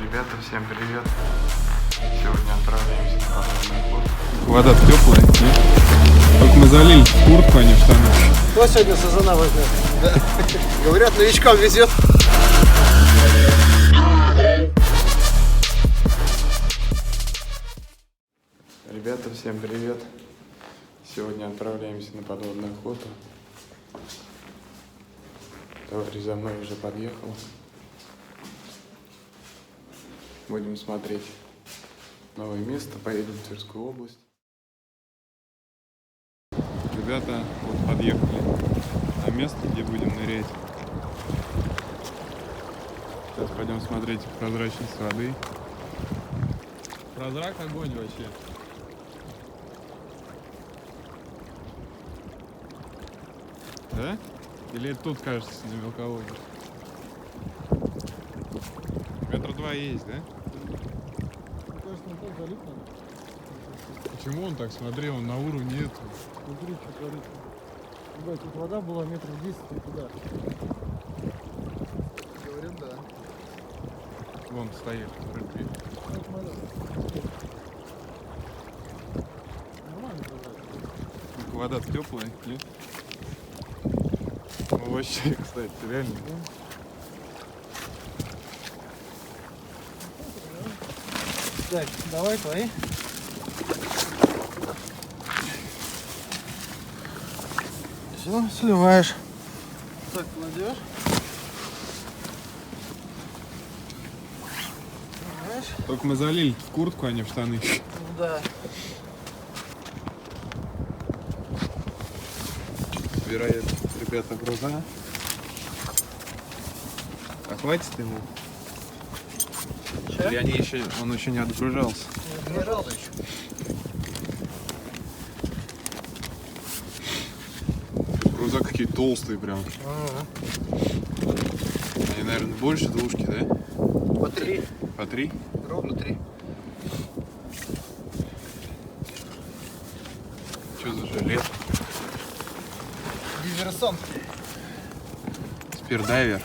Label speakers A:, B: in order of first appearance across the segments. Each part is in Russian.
A: Ребята, всем привет! Сегодня отправляемся на подводную охоту.
B: Вода теплая, нет? Только мы залили в куртку, а не в штаны.
C: Кто сегодня сазана возьмет? Да. Говорят, новичкам везет.
A: Ребята, всем привет! Сегодня отправляемся на подводную охоту. Товарищ за мной уже подъехал. Будем смотреть новое место, поедем в Тверскую область.
B: Ребята вот подъехали на место, где будем нырять. Сейчас пойдем смотреть прозрачность воды. Прозрак огонь вообще. Да? Или это тут, кажется, на мелководье? Метра 2 есть, да?
C: Кажется, не так залить надо.
B: Почему он так? Смотри, он на уровне этого.
C: Смотри, что творится. Ребят, тут вода была метров 10 и туда. Говорят, да.
B: Вон стоит рыбки.
C: Вот смотри. Нормально прозрачно.
B: Вода теплая, нет? Ну, вообще, кстати, реально.
C: Так, давай твои. Все, сливаешь. Так, кладешь. Сливаешь.
B: Только мы залили в куртку, а не в штаны.
C: Ну да.
B: Собирает ребята груза. А хватит ему?
C: Че?
B: Или он еще не отгружался?
C: Не отгружался еще.
B: Груза какие толстые прям. Они, наверное, больше двушки, да?
C: По 3.
B: По 3?
C: Ровно 3.
B: Что за жилет?
C: Диверсант.
B: Спирдайвер.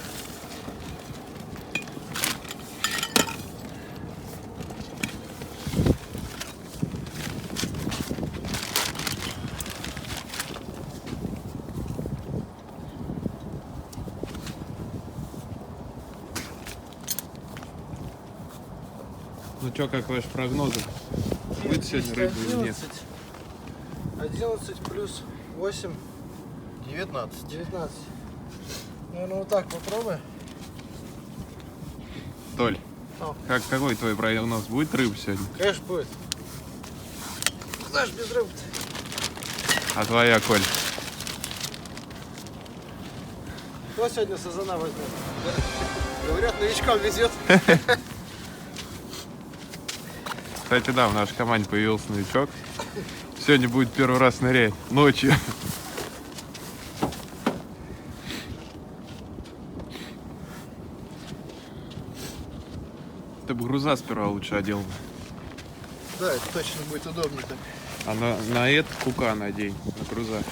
B: Ну чё, как ваши прогнозы? Будет сегодня рыба или нет?
C: 11 плюс 8. 19. 19. Наверное, вот так попробуй.
B: Толь,
C: О.
B: какой твой прогноз? Будет рыба сегодня?
C: Конечно, будет. Куда ж без рыбы-то?
B: А твоя, Коль?
C: Кто сегодня сазана возьмет? Говорят, новичкам везет.
B: Кстати, да, в нашей команде появился новичок. Сегодня будет первый раз нырять ночью. Ты бы груза сперва лучше одел бы.
C: Да, это точно будет удобнее так.
B: А на это кукан одень, на груза.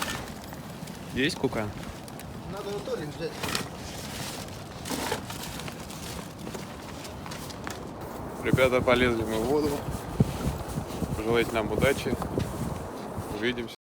B: Есть кукан?
C: Надо вот Толик взять.
B: Ребята, полезли мы в воду. Пожелайте нам удачи. Увидимся.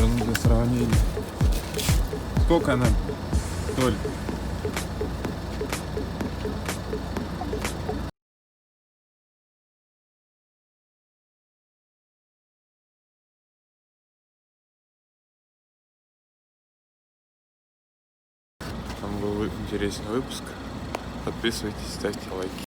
B: наверное, для сравнения. Сколько она, Толь? Там был интересный выпуск. Подписывайтесь, ставьте лайки.